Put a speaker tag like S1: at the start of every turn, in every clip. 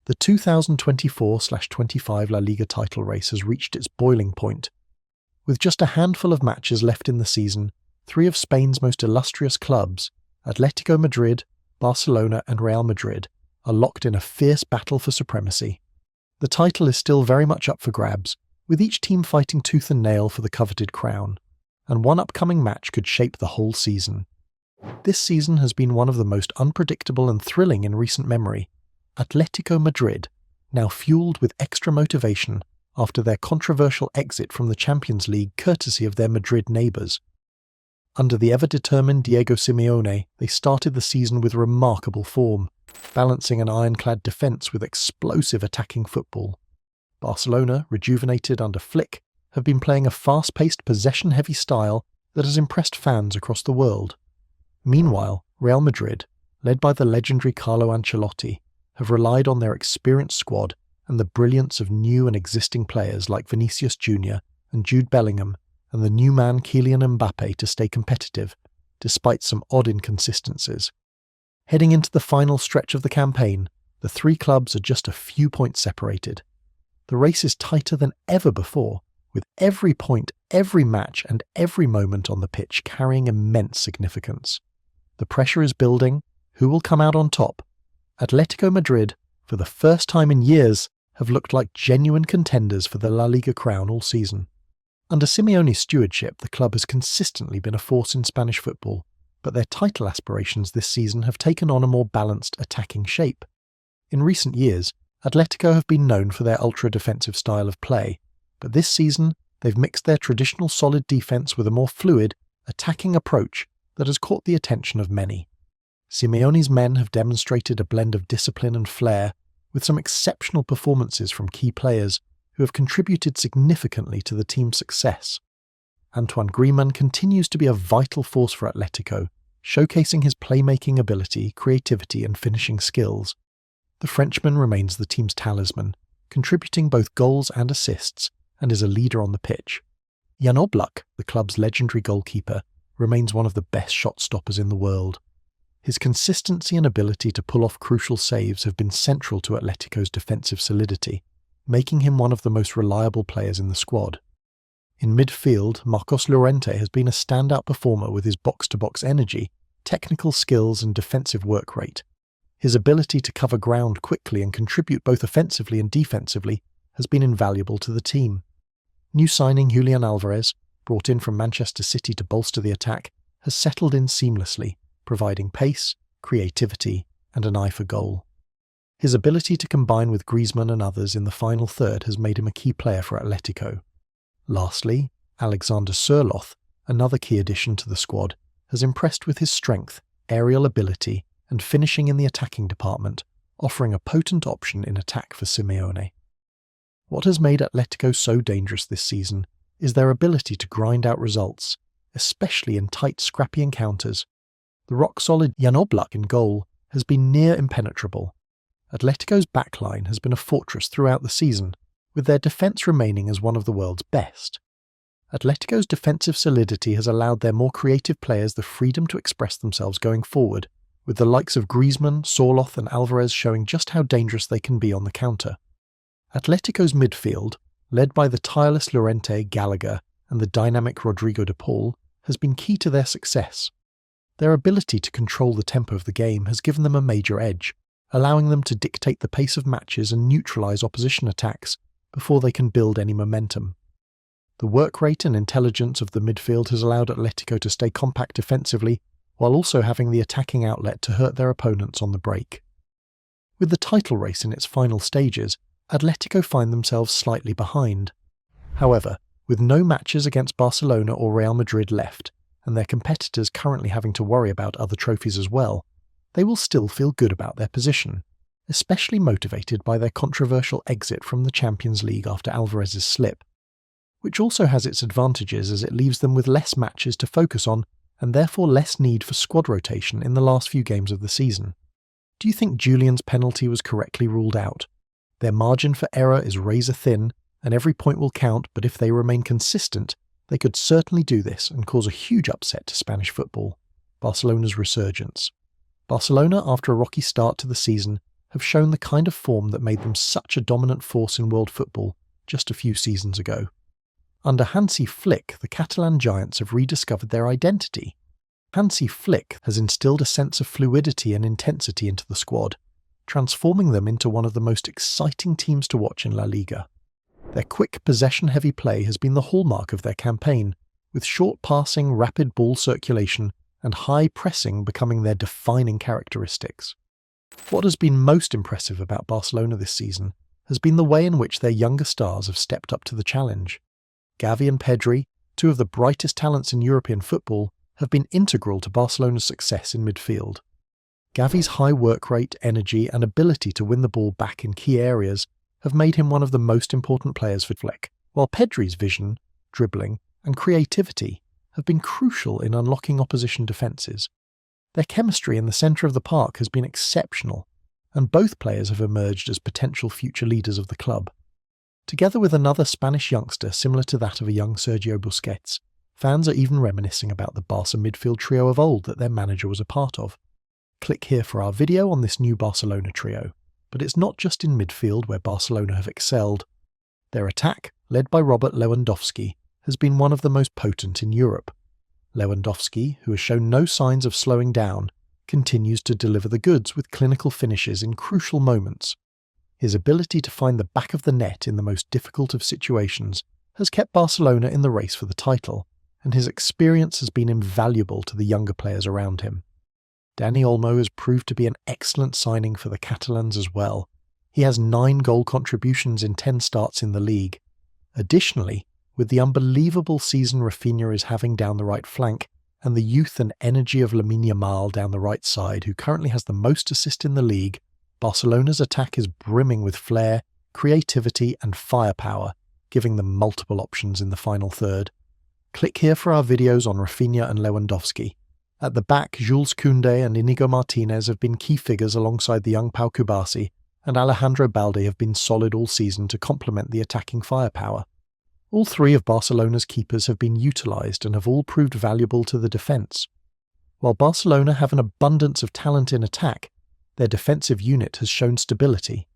S1: The 2024/25 La Liga title race has reached its boiling point. With just a handful of matches left in the season, three of Spain's most illustrious clubs, Atletico Madrid, Barcelona and Real Madrid, are locked in a fierce battle for supremacy. The title is still very much up for grabs, with each team fighting tooth and nail for the coveted crown, and one upcoming match could shape the whole season. This season has been one of the most unpredictable and thrilling in recent memory. Atletico Madrid, now fueled with extra motivation after their controversial exit from the Champions League courtesy of their Madrid neighbours. Under the ever-determined Diego Simeone, they started the season with remarkable form, balancing an ironclad defence with explosive attacking football. Barcelona, rejuvenated under Flick, have been playing a fast-paced, possession-heavy style that has impressed fans across the world. Meanwhile, Real Madrid, led by the legendary Carlo Ancelotti, have relied on their experienced squad and the brilliance of new and existing players like Vinicius Jr. and Jude Bellingham and the new man Kylian Mbappe to stay competitive, despite some odd inconsistencies. Heading into the final stretch of the campaign, the three clubs are just a few points separated. The race is tighter than ever before, with every point, every match and every moment on the pitch carrying immense significance. The pressure is building. Who will come out on top? Atletico Madrid, for the first time in years, have looked like genuine contenders for the La Liga crown all season. Under Simeone's stewardship, the club has consistently been a force in Spanish football, but their title aspirations this season have taken on a more balanced attacking shape. In recent years, Atletico have been known for their ultra-defensive style of play, but this season they've mixed their traditional solid defence with a more fluid, attacking approach that has caught the attention of many. Simeone's men have demonstrated a blend of discipline and flair, with some exceptional performances from key players who have contributed significantly to the team's success. Antoine Griezmann continues to be a vital force for Atletico, showcasing his playmaking ability, creativity and finishing skills. The Frenchman remains the team's talisman, contributing both goals and assists, and is a leader on the pitch. Jan Oblak, the club's legendary goalkeeper, remains one of the best shot stoppers in the world. His consistency and ability to pull off crucial saves have been central to Atletico's defensive solidity, making him one of the most reliable players in the squad. In midfield, Marcos Llorente has been a standout performer with his box-to-box energy, technical skills and defensive work rate. His ability to cover ground quickly and contribute both offensively and defensively has been invaluable to the team. New signing Julian Alvarez, brought in from Manchester City to bolster the attack, has settled in seamlessly, providing pace, creativity and an eye for goal. His ability to combine with Griezmann and others in the final third has made him a key player for Atletico. Lastly, Alexander Sørloth, another key addition to the squad, has impressed with his strength, aerial ability and finishing in the attacking department, offering a potent option in attack for Simeone. What has made Atletico so dangerous this season is their ability to grind out results, especially in tight, scrappy encounters. The rock-solid Jan Oblak in goal has been near impenetrable. Atletico's backline has been a fortress throughout the season, with their defence remaining as one of the world's best. Atletico's defensive solidity has allowed their more creative players the freedom to express themselves going forward, with the likes of Griezmann, Sørloth and Alvarez showing just how dangerous they can be on the counter. Atletico's midfield, led by the tireless Llorente, Gallagher and the dynamic Rodrigo de Paul, has been key to their success. Their ability to control the tempo of the game has given them a major edge, allowing them to dictate the pace of matches and neutralise opposition attacks before they can build any momentum. The work rate and intelligence of the midfield has allowed Atletico to stay compact defensively, while also having the attacking outlet to hurt their opponents on the break. With the title race in its final stages, Atletico find themselves slightly behind. However, with no matches against Barcelona or Real Madrid left, and their competitors currently having to worry about other trophies as well, they will still feel good about their position, especially motivated by their controversial exit from the Champions League after Alvarez's slip, which also has its advantages as it leaves them with less matches to focus on and therefore less need for squad rotation in the last few games of the season. Do you think Julian's penalty was correctly ruled out? Their margin for error is razor thin, and every point will count, but if they remain consistent, they could certainly do this and cause a huge upset to Spanish football, Barcelona's resurgence. Barcelona, after a rocky start to the season, have shown the kind of form that made them such a dominant force in world football just a few seasons ago. Under Hansi Flick, the Catalan giants have rediscovered their identity. Hansi Flick has instilled a sense of fluidity and intensity into the squad, transforming them into one of the most exciting teams to watch in La Liga. Their quick, possession-heavy play has been the hallmark of their campaign, with short passing, rapid ball circulation, and high pressing becoming their defining characteristics. What has been most impressive about Barcelona this season has been the way in which their younger stars have stepped up to the challenge. Gavi and Pedri, two of the brightest talents in European football, have been integral to Barcelona's success in midfield. Gavi's high work rate, energy, and ability to win the ball back in key areas have made him one of the most important players for Flick, while Pedri's vision, dribbling, and creativity have been crucial in unlocking opposition defences. Their chemistry in the centre of the park has been exceptional, and both players have emerged as potential future leaders of the club. Together with another Spanish youngster similar to that of a young Sergio Busquets, fans are even reminiscing about the Barca midfield trio of old that their manager was a part of. Click here for our video on this new Barcelona trio, but it's not just in midfield where Barcelona have excelled. Their attack, led by Robert Lewandowski, has been one of the most potent in Europe. Lewandowski, who has shown no signs of slowing down, continues to deliver the goods with clinical finishes in crucial moments. His ability to find the back of the net in the most difficult of situations has kept Barcelona in the race for the title, and his experience has been invaluable to the younger players around him. Dani Olmo has proved to be an excellent signing for the Catalans as well. He has 9 goal contributions in 10 starts in the league. Additionally, with the unbelievable season Rafinha is having down the right flank, and the youth and energy of Lamine Yamal down the right side, who currently has the most assists in the league, Barcelona's attack is brimming with flair, creativity and firepower, giving them multiple options in the final third. Click here for our videos on Rafinha and Lewandowski. At the back, Jules Koundé and Inigo Martinez have been key figures alongside the young Pau Kubasi, and Alejandro Balde have been solid all season to complement the attacking firepower. All 3 of Barcelona's keepers have been utilised and have all proved valuable to the defence. While Barcelona have an abundance of talent in attack, their defensive unit has shown stability.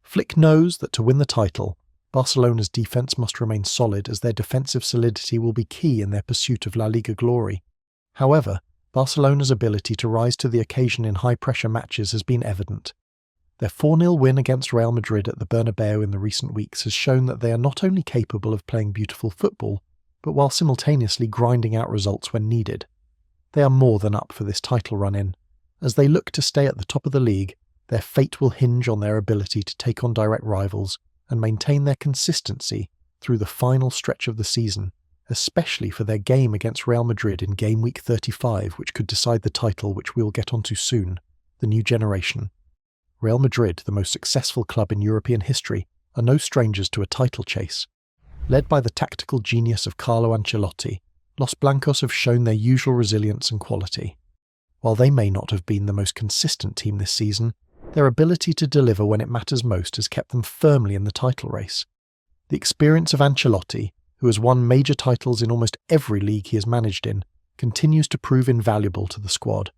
S1: Flick knows that to win the title, Barcelona's defence must remain solid, as their defensive solidity will be key in their pursuit of La Liga glory. However, Barcelona's ability to rise to the occasion in high-pressure matches has been evident. Their 4-0 win against Real Madrid at the Bernabeu in the recent weeks has shown that they are not only capable of playing beautiful football, but while simultaneously grinding out results when needed. They are more than up for this title run-in. As they look to stay at the top of the league, their fate will hinge on their ability to take on direct rivals and maintain their consistency through the final stretch of the season, especially for their game against Real Madrid in game week 35, which could decide the title, which we'll get onto soon, the new generation. Real Madrid, the most successful club in European history, are no strangers to a title chase. Led by the tactical genius of Carlo Ancelotti, Los Blancos have shown their usual resilience and quality. While they may not have been the most consistent team this season, their ability to deliver when it matters most has kept them firmly in the title race. The experience of Ancelotti, who has won major titles in almost every league he has managed in, continues to prove invaluable to the squad,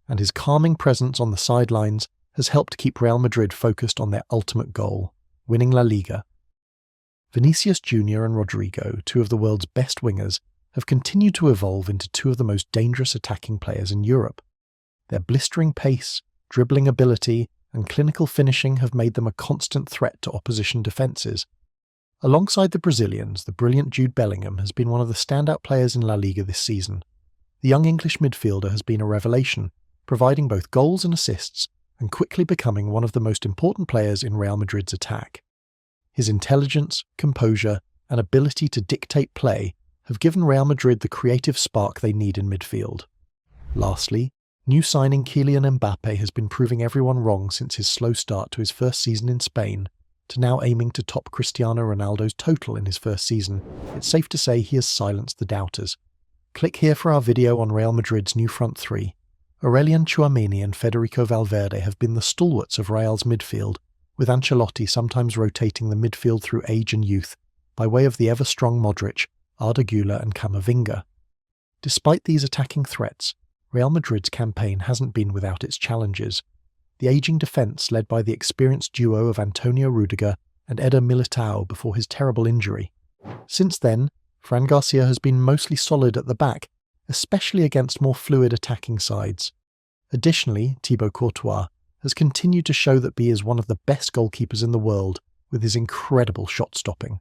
S1: and his calming presence on the sidelines has helped keep Real Madrid focused on their ultimate goal, winning La Liga. Vinicius Jr. and Rodrigo, 2 of the world's best wingers, have continued to evolve into 2 of the most dangerous attacking players in Europe. Their blistering pace, dribbling ability, and clinical finishing have made them a constant threat to opposition defences. Alongside the Brazilians, the brilliant Jude Bellingham has been one of the standout players in La Liga this season. The young English midfielder has been a revelation, providing both goals and assists, and quickly becoming one of the most important players in Real Madrid's attack. His intelligence, composure, and ability to dictate play have given Real Madrid the creative spark they need in midfield. Lastly, new signing Kylian Mbappe has been proving everyone wrong since his slow start to his first season in Spain, to now aiming to top Cristiano Ronaldo's total in his first season. It's safe to say he has silenced the doubters. Click here for our video on Real Madrid's new front 3. Aurelien Tchouameni and Federico Valverde have been the stalwarts of Real's midfield, with Ancelotti sometimes rotating the midfield through age and youth, by way of the ever-strong Modric, Arda Güler and Camavinga. Despite these attacking threats, Real Madrid's campaign hasn't been without its challenges. the ageing defence led by the experienced duo of Antonio Rudiger and Eder Militao before his terrible injury. Since then, Fran Garcia has been mostly solid at the back, especially against more fluid attacking sides. Additionally, Thibaut Courtois has continued to show that he is one of the best goalkeepers in the world with his incredible shot-stopping.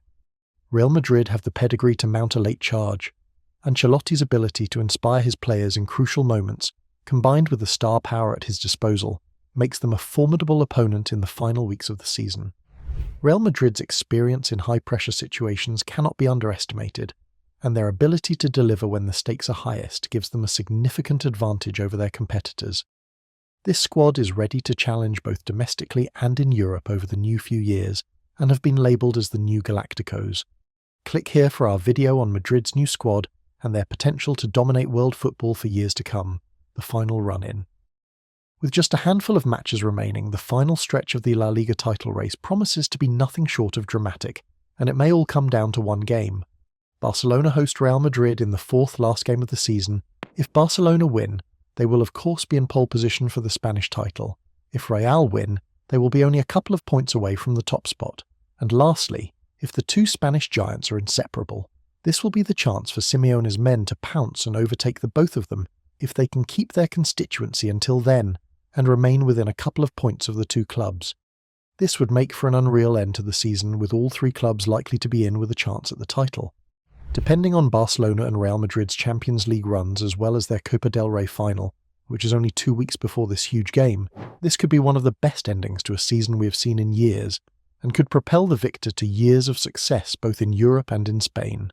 S1: Real Madrid have the pedigree to mount a late charge. Ancelotti's ability to inspire his players in crucial moments, combined with the star power at his disposal, makes them a formidable opponent in the final weeks of the season. Real Madrid's experience in high-pressure situations cannot be underestimated, and their ability to deliver when the stakes are highest gives them a significant advantage over their competitors. This squad is ready to challenge both domestically and in Europe over the new few years, and have been labelled as the new Galacticos. Click here for our video on Madrid's new squad and their potential to dominate world football for years to come, the final run-in. With just a handful of matches remaining, the final stretch of the La Liga title race promises to be nothing short of dramatic, and it may all come down to one game. Barcelona host Real Madrid in the fourth last game of the season. If Barcelona win, they will of course be in pole position for the Spanish title. If Real win, they will be only a couple of points away from the top spot. And lastly, if the two Spanish giants are inseparable, this will be the chance for Simeone's men to pounce and overtake the both of them if they can keep their constituency until then and remain within a couple of points of the two clubs. This would make for an unreal end to the season, with all three clubs likely to be in with a chance at the title. Depending on Barcelona and Real Madrid's Champions League runs as well as their Copa del Rey final, which is only 2 weeks before this huge game, this could be one of the best endings to a season we have seen in years, and could propel the victor to years of success both in Europe and in Spain.